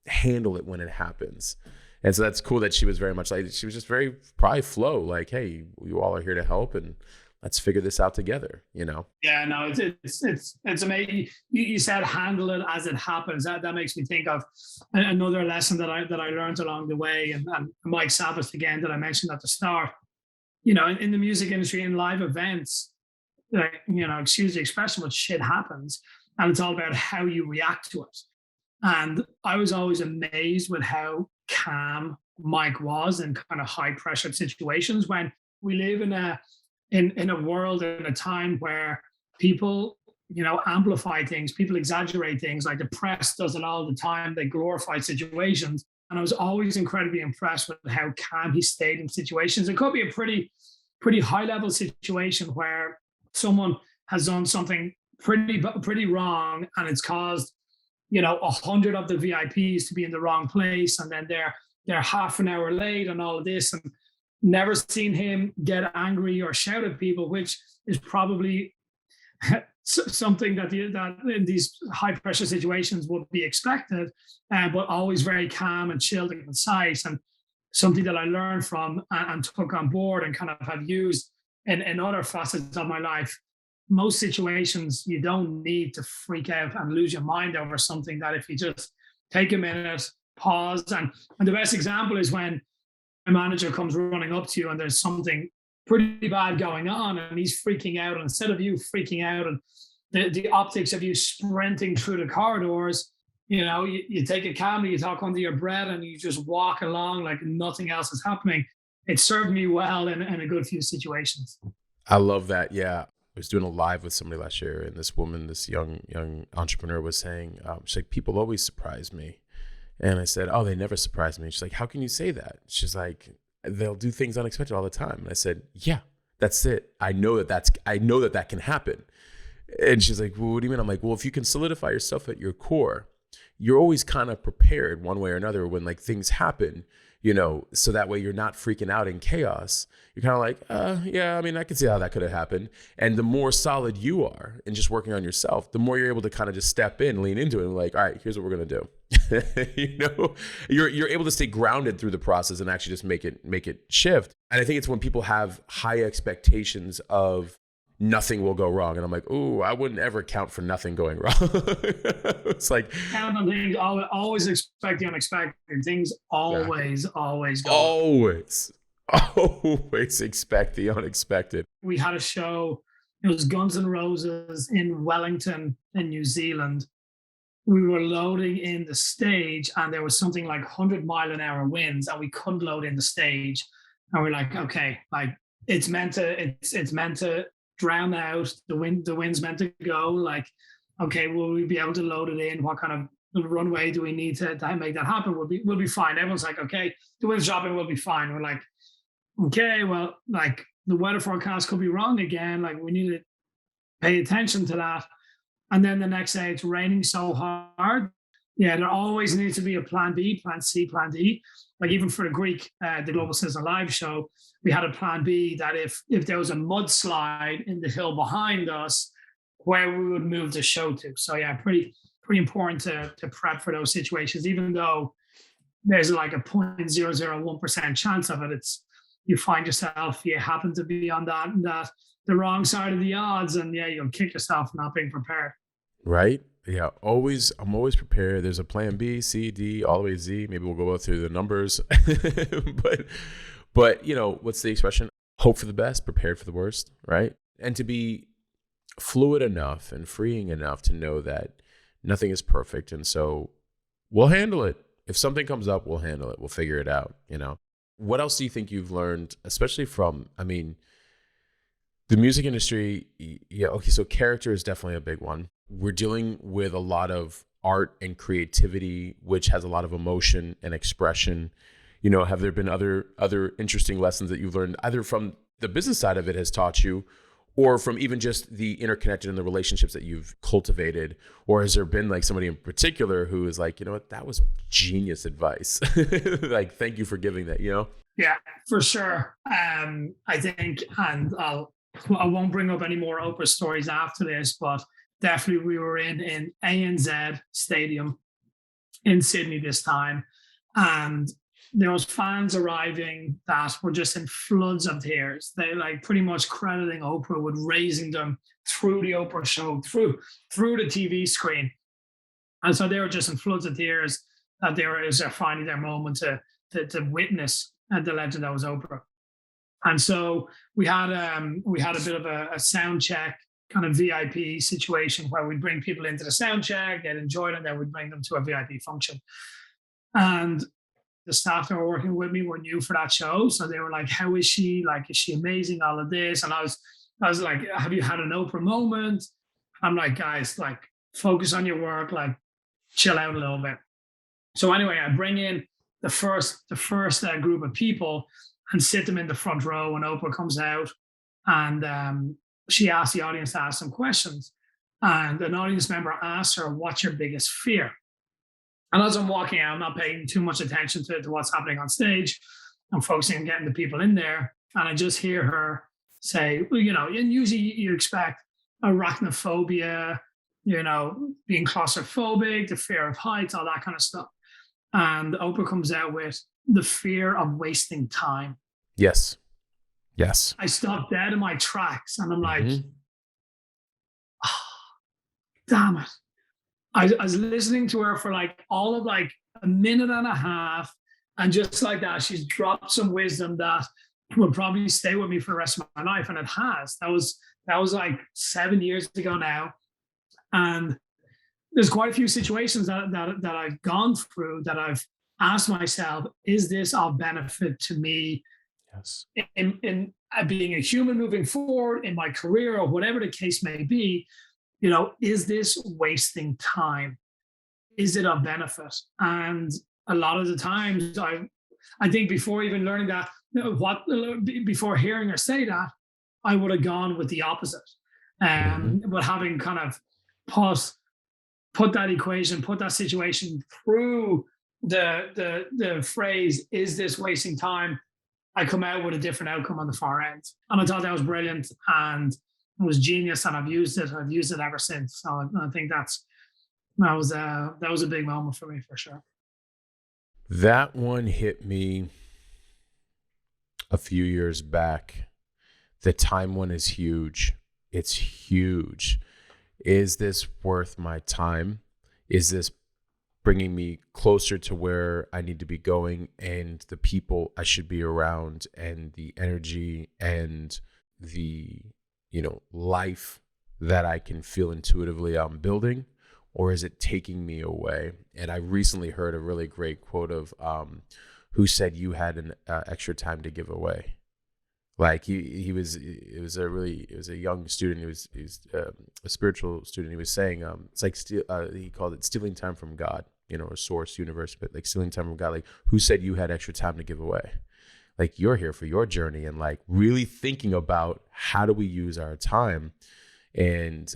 handle it when it happens. And so that's cool that she was very much like, she was just very probably flow, like, hey, you all are here to help and let's figure this out together, you know? Yeah, no, it's amazing. You said handle it as it happens. That makes me think of another lesson that I learned along the way. And Mike Savas again, that I mentioned at the start. You know, in the music industry, in live events, like, you know, excuse the expression, but shit happens. And it's all about how you react to it. And I was always amazed with how calm Mike was in kind of high pressure situations when we live in a world, in a time where people, you know, amplify things, people exaggerate things, like the press does it all the time. They glorify situations. And I was always incredibly impressed with how calm he stayed in situations. It could be a pretty high level situation where someone has done something pretty wrong and it's caused, you know, 100 of the VIPs to be in the wrong place. And then they're half an hour late and all of this, and never seen him get angry or shout at people, which is probably something that in these high pressure situations would be expected, but always very calm and chilled and concise, and something that I learned from and took on board and kind of have used in other facets of my life. Most situations, you don't need to freak out and lose your mind over something. That if you just take a minute, pause, and the best example is when a manager comes running up to you and there's something pretty bad going on and he's freaking out, and instead of you freaking out and the optics of you sprinting through the corridors, you know, you take it calmly, you talk under your breath and you just walk along like nothing else is happening. It served me well in a good few situations. I love that. Yeah. I was doing a live with somebody last year, and this woman, this young entrepreneur was saying, she's like, people always surprise me. And I said, oh, they never surprise me. She's like, how can you say that? She's like, they'll do things unexpected all the time. And I said, yeah, that's it. I know that can happen. And she's like, well, what do you mean? I'm like, well, if you can solidify yourself at your core, you're always kind of prepared one way or another when like things happen. so that way you're not freaking out in chaos. You're kind of like, yeah, I mean, I can see how that could have happened. And the more solid you are in just working on yourself, the more you're able to kind of just step in, lean into it, and like, all right, here's what we're going to do. You're able to stay grounded through the process and actually just make it shift. And I think it's when people have high expectations of nothing will go wrong. And I'm like, ooh, I wouldn't ever count for nothing going wrong. It's like, count on things, always expect the unexpected. Things always go always expect the unexpected. We had a show, it was Guns N' Roses in Wellington in New Zealand. We were loading in the stage and there was something like 100-mile-an-hour winds and we couldn't load in the stage. And we're like, okay, like it's meant to drown out, the wind's meant to go. Like, okay, will we be able to load it in? What kind of runway do we need to make that happen? We'll be fine. Everyone's like, okay, the wind's dropping, we'll be fine. We're like, okay, well, like the weather forecast could be wrong again. Like we need to pay attention to that. And then the next day it's raining so hard. Yeah, there always needs to be a plan B, plan C, plan D. Like even for the Greek, the Global Citizen Live show, we had a plan B that if there was a mudslide in the hill behind us, where we would move the show to. So yeah, pretty important to prep for those situations, even though there's like a 0.001% chance of it. You find yourself, you happen to be on the wrong side of the odds, and yeah, you'll kick yourself not being prepared. Right? Yeah, I'm always prepared. There's a plan B, C, D, all the way to Z. Maybe we'll go through the numbers. but what's the expression? Hope for the best, prepared for the worst, right? And to be fluid enough and freeing enough to know that nothing is perfect. And so we'll handle it. If something comes up, we'll handle it. We'll figure it out, What else do you think you've learned, especially from, the music industry? Yeah, okay, so character is definitely a big one. We're dealing with a lot of art and creativity, which has a lot of emotion and expression. Have there been other interesting lessons that you've learned, either from the business side of it has taught you, or from even just the interconnected and the relationships that you've cultivated? Or has there been like somebody in particular who is like, what, that was genius advice. Like, thank you for giving that, Yeah, for sure. I think, and I won't bring up any more Oprah stories after this, but definitely we were in ANZ Stadium in Sydney this time. And there was fans arriving that were just in floods of tears. They like pretty much crediting Oprah with raising them through the Oprah show, through the TV screen. And so they were just in floods of tears that it was finally their moment to witness the legend that was Oprah. And so we had a bit of a sound check kind of VIP situation where we'd bring people into the sound check, they'd enjoy it, and then we'd bring them to a VIP function. And the staff that were working with me were new for that show. So they were like, how is she? Like, is she amazing? All of this. And I was like, have you had an Oprah moment? I'm like, guys, like, focus on your work, like, chill out a little bit. So anyway, I bring in the first group of people and sit them in the front row when Oprah comes out. And she asked the audience to ask some questions. And an audience member asked her, what's your biggest fear? And as I'm walking out, I'm not paying too much attention to what's happening on stage. I'm focusing on getting the people in there. And I just hear her say, well, and usually you expect arachnophobia, being claustrophobic, the fear of heights, all that kind of stuff. And Oprah comes out with the fear of wasting time. Yes. I stopped dead in my tracks and I'm like, damn it. I was listening to her for like all of like a minute and a half. And just like that, she's dropped some wisdom that will probably stay with me for the rest of my life. And it has. That was like 7 years ago now. And there's quite a few situations that I've gone through that I've asked myself, is this of benefit to me? Yes. In being a human moving forward in my career or whatever the case may be, is this wasting time? Is it of benefit? And a lot of the times I think before even learning that, before hearing her say that, I would have gone with the opposite. But having kind of put that equation, put that situation through the phrase, "Is this wasting time?" I come out with a different outcome on the far end, and I thought that was brilliant and it was genius, and I've used it. I've used it ever since. So I think that was a big moment for me for sure. That one hit me a few years back. The time one is huge. It's huge. Is this worth my time? Is this bringing me closer to where I need to be going and the people I should be around and the energy and the, life that I can feel intuitively I'm building? Or is it taking me away? And I recently heard a really great quote of who said you had an extra time to give away. Like it was a young student. He was a spiritual student. He was saying it's like he called it stealing time from God, or source, universe, but like stealing time from God. Like, who said you had extra time to give away? Like, you're here for your journey, and like really thinking about how do we use our time. And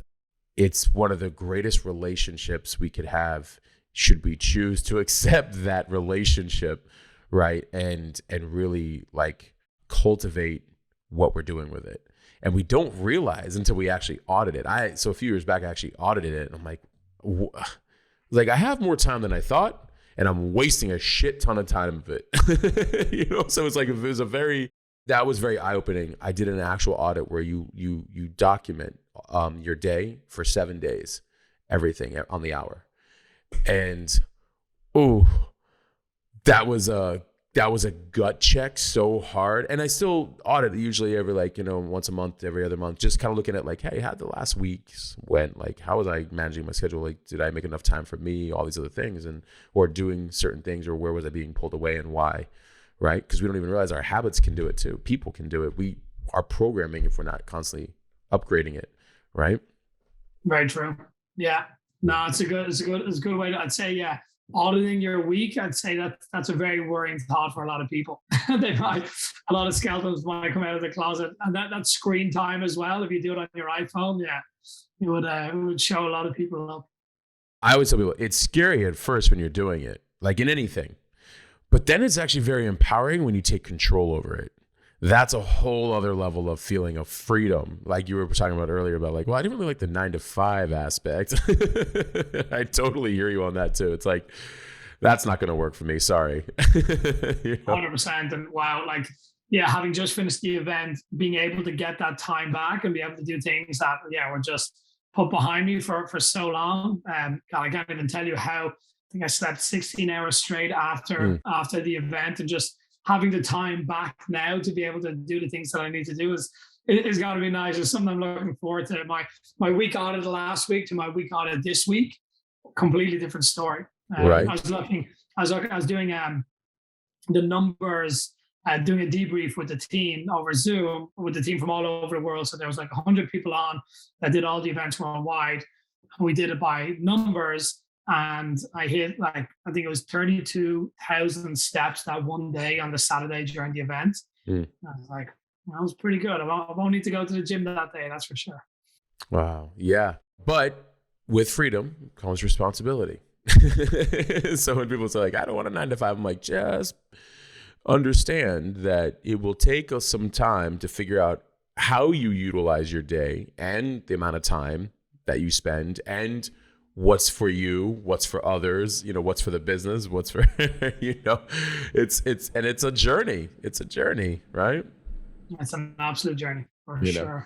it's one of the greatest relationships we could have, should we choose to accept that relationship, right? And really like cultivate what we're doing with it. And we don't realize until we actually audit it. So a few years back, I actually audited it, and I'm like, I have more time than I thought, and I'm wasting a shit ton of time of it. So it's like, that was very eye-opening. I did an actual audit where you document your day for 7 days, everything on the hour. And that was a gut check so hard. And I still audit usually every once a month, every other month, just kind of looking at like, hey, how the last weeks went, like how was I managing my schedule? Like, did I make enough time for me, all these other things, or doing certain things, or where was I being pulled away and why? Right? Because we don't even realize our habits can do it too. People can do it. We are programming if we're not constantly upgrading it. Right? Very true. Yeah. No, it's a good way to, I'd say, yeah, auditing your week, I'd say that's a very worrying thought for a lot of people. A lot of skeletons might come out of the closet, and that screen time as well. If you do it on your iPhone, yeah, it would show a lot of people up. I always tell people it's scary at first when you're doing it, like in anything, but then it's actually very empowering when you take control over it. That's a whole other level of feeling of freedom. Like you were talking about earlier about like, well, I didn't really like the 9 to 5 aspect. I totally hear you on that too. It's like, that's not going to work for me. Sorry. 100%. And wow, like, yeah, having just finished the event, being able to get that time back and be able to do things that, were just put behind me for so long. God, I can't even tell you how. I think I slept 16 hours straight after the event, and just having the time back now to be able to do the things that I need to do is got to be nice. It's something I'm looking forward to. My week audit last week to my week audit this week, completely different story. Right. I was doing the numbers, doing a debrief with the team over Zoom, with the team from all over the world. So there was like 100 people on that did all the events worldwide. We did it by numbers. And I hit I think it was 32,000 steps that one day on the Saturday during the event. I was like, that was pretty good. I won't need to go to the gym that day, that's for sure. Wow. Yeah. But with freedom comes responsibility. So when people say like, I don't want a 9 to 5, I'm like, just understand that it will take us some time to figure out how you utilize your day and the amount of time that you spend, and what's for you, what's for others, what's for the business, what's for, it's a journey. It's a journey, right? It's an absolute journey for sure.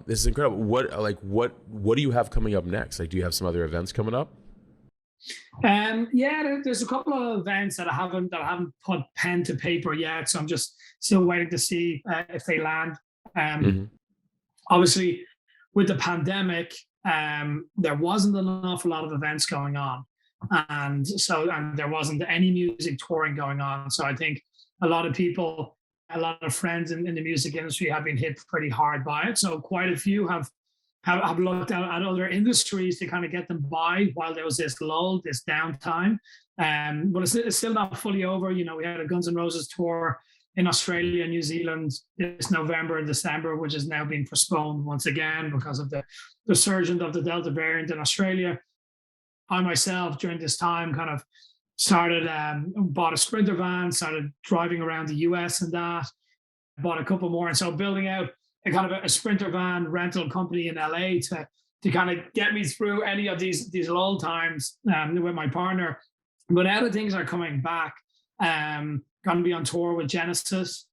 This is incredible. What do you have coming up next? Like, do you have some other events coming up? There's a couple of events that I haven't put pen to paper yet. So I'm just still waiting to see if they land. Obviously with the pandemic, there wasn't an awful lot of events going on, and there wasn't any music touring going on. So I think a lot of friends in the music industry have been hit pretty hard by it. So quite a few have looked at other industries to kind of get them by while there was this lull, this downtime. But it's still not fully over. We had a Guns N' Roses tour in Australia and New Zealand this November and December, which is now being postponed once again because of the resurgence of the Delta variant in Australia. I myself, during this time, kind of Started, bought a Sprinter van, started driving around the US and that, bought a couple more. And so building out a kind of a Sprinter van rental company in LA to kind of get me through any of these lull times with my partner. But now that things are coming back, going to be on tour with Genesis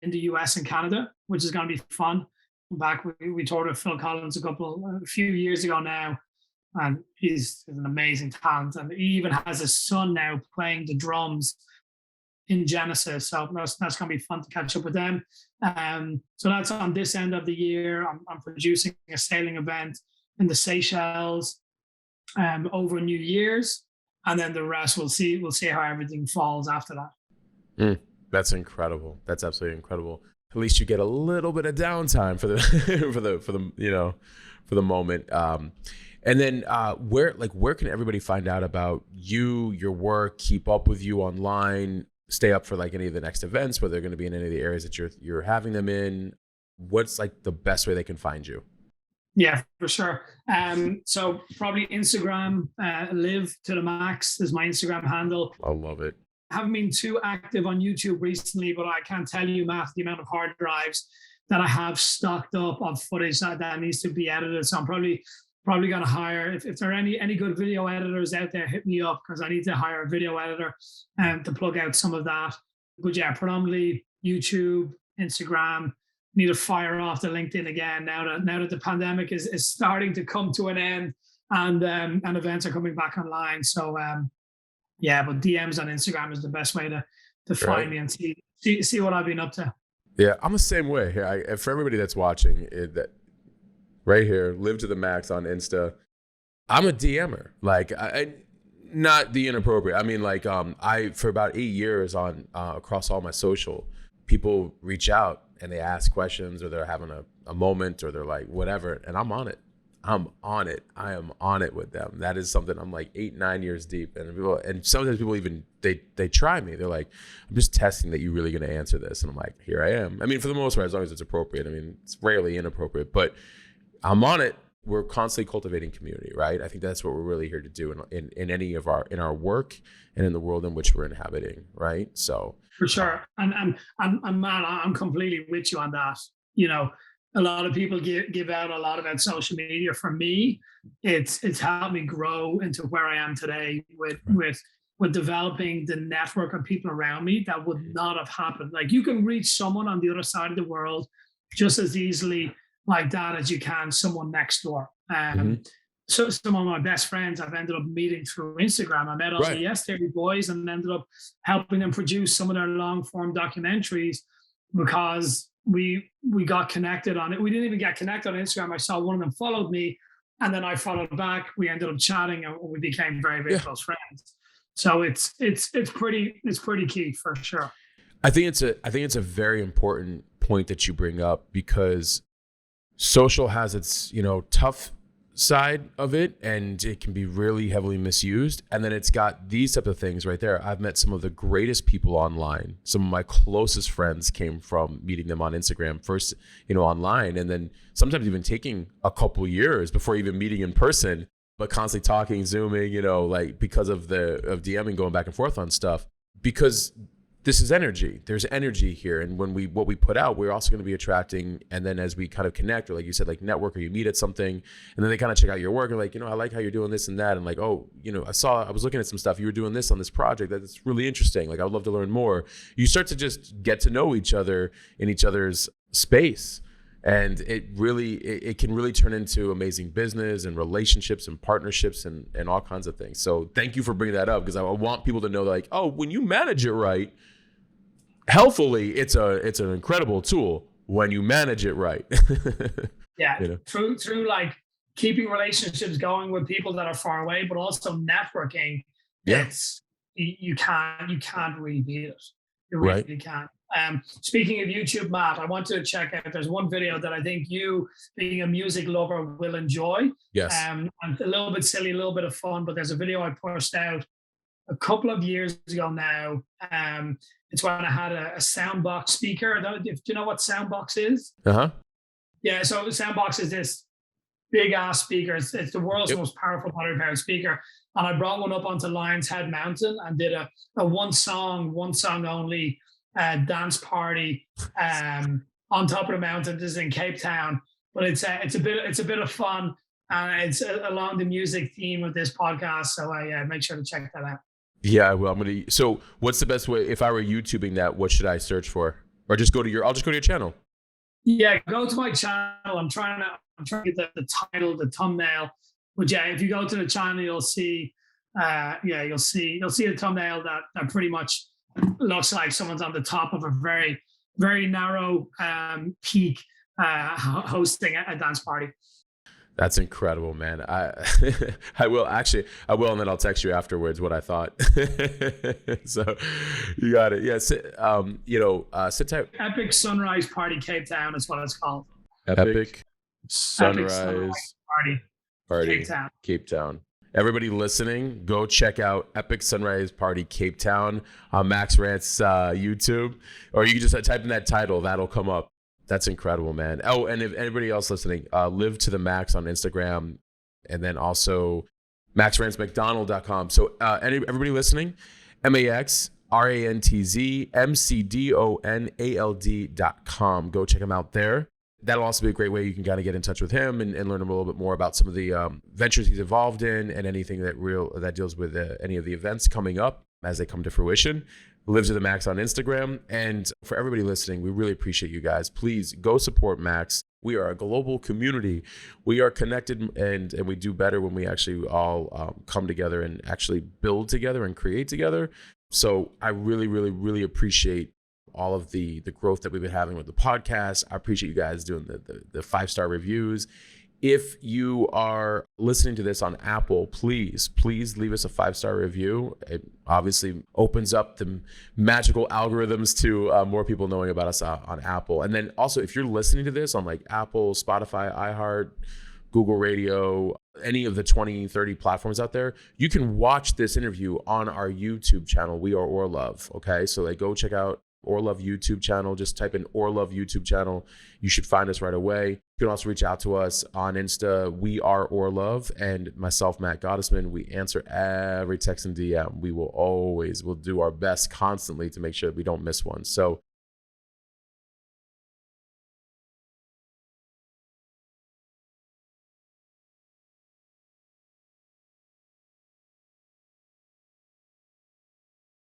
in the US and Canada, which is going to be fun. Back, we toured with Phil Collins a few years ago now, and he's an amazing talent. And he even has a son now playing the drums in Genesis. So that's going to be fun to catch up with them. So that's on this end of the year. I'm producing a sailing event in the Seychelles over New Year's, and then the rest we'll see how everything falls after that. That's incredible. That's absolutely incredible. At least you get a little bit of downtime for the for the moment. And then where can everybody find out about you, your work, keep up with you online, stay up for like any of the next events, whether they're going to be in any of the areas that you're having them in? What's like the best way they can find you? Yeah, for sure. So probably Instagram, live to the max is my Instagram handle. I love it. I haven't been too active on YouTube recently, but I can't tell you, Matt, the amount of hard drives that I have stocked up of footage that needs to be edited. So I'm probably going to hire, if there are any good video editors out there, hit me up, because I need to hire a video editor to plug out some of that. But yeah, predominantly YouTube, Instagram. Need to fire off the LinkedIn again now that the pandemic is starting to come to an end, and events are coming back online. So yeah, but DMs on Instagram is the best way to find me and see what I've been up to. Yeah, I'm the same way here. For everybody that's watching, that right here, live to the max on Insta. I'm a DMer. Like, I not the inappropriate. I mean, like, for about 8 years on across all my social, people reach out and they ask questions, or they're having a moment, or they're like whatever, and I'm on it. I am on it with them. That is something I'm like 8-9 years deep, and sometimes people even they try me. They're like, I'm just testing that you're really going to answer this, and I'm like, here I am. I mean, for the most part, as long as it's appropriate. I mean, it's rarely inappropriate, but I'm on it. We're constantly cultivating community, right? I think that's what we're really here to do in any of our work and in the world in which we're inhabiting, right? So for sure, and man, I'm completely with you on that. You know, a lot of people give out a lot about social media. For me, it's helped me grow into where I am today with developing the network of people around me that would not have happened. Like, you can reach someone on the other side of the world just as easily like that as you can someone next door. So some of my best friends I've ended up meeting through Instagram. I met all the Yes Theory boys and ended up helping them produce some of their long form documentaries, because we got connected on it. We didn't even get connected on Instagram. I saw one of them followed me, and then I followed back. We ended up chatting, and we became very, very close friends. So it's pretty key for sure. I think it's a very important point that you bring up, because social has its, tough side of it, and it can be really heavily misused. And then it's got these type of things right there. I've met some of the greatest people online. Some of my closest friends came from meeting them on Instagram first, online, and then sometimes even taking a couple years before even meeting in person, but constantly talking, Zooming, like because of DMing, going back and forth on stuff, because this is energy. There's energy here. And what we put out, we're also going to be attracting. And then as we kind of connect, or like you said, like network, or you meet at something, and then they kind of check out your work and like, I like how you're doing this and that. And like, oh, I was looking at some stuff. You were doing this on this project. That's really interesting. Like, I would love to learn more. You start to just get to know each other in each other's space. And it can really turn into amazing business and relationships and partnerships and all kinds of things. So thank you for bringing that up, because I want people to know that, like, oh, when you manage it right, helpfully, it's an incredible tool when you manage it right. Yeah, through like keeping relationships going with people that are far away, but also networking. Yes, you can't really beat it. You really can't. Speaking of YouTube, Matt, I want to check out. There's one video that I think you, being a music lover, will enjoy. Yes. And a little bit silly, a little bit of fun, but there's a video I pushed out a couple of years ago now. It's when I had a soundbox speaker. Do you know what soundbox is? Uh-huh. Yeah, so soundbox is this big ass speaker. It's the world's Yep. most powerful battery powered speaker. And I brought one up onto Lion's Head Mountain and did a one song only dance party on top of the mountain. This is in Cape Town, but it's a bit of fun, and it's along the music theme of this podcast. So make sure to check that out. Yeah, well, so what's the best way, if I were YouTubing that, what should I search for? Or just go to I'll just go to your channel. Yeah, go to my channel. I'm trying to get the title, the thumbnail. But yeah, if you go to the channel, you'll see you'll see a thumbnail that pretty much looks like someone's on the top of a very, very narrow peak hosting a dance party. That's incredible, man. I will, and then I'll text you afterwards what I thought. So you got it. Yeah. Sit tight. Epic Sunrise Party Cape Town is what it's called. Epic Sunrise Party Cape Town. Everybody listening, go check out Epic Sunrise Party Cape Town on Max Rantz YouTube, or you can just type in that title. That'll come up. That's incredible, man. Oh, and if anybody else listening, Live to the Max on Instagram, and then also maxrantz-mcdonald.com. So everybody listening, maxrantzmcdonald.com. Go check him out there. That'll also be a great way you can kind of get in touch with him and learn a little bit more about some of the ventures he's involved in, and anything that deals with any of the events coming up as they come to fruition. Live to the Max on Instagram. And for everybody listening, we really appreciate you guys. Please go support Max. We are a global community. We are connected, and we do better when we actually all come together and actually build together and create together. So I really, really, really appreciate all of the growth that we've been having with the podcast. I appreciate you guys doing the 5-star reviews. If you are listening to this on Apple, please leave us a 5-star review. It obviously opens up the magical algorithms to more people knowing about us on Apple. And then also, if you're listening to this on like Apple, Spotify, iHeart, Google Radio, any of the 20, 30 platforms out there, you can watch this interview on our YouTube channel. We are Orlove. Okay. So go check out Orlove YouTube channel. Just type in Orlove YouTube channel. You should find us right away. You can also reach out to us on Insta. We are Orlove, and myself, Matt Gottesman. We answer every text and DM. We'll do our best constantly to make sure that we don't miss one. So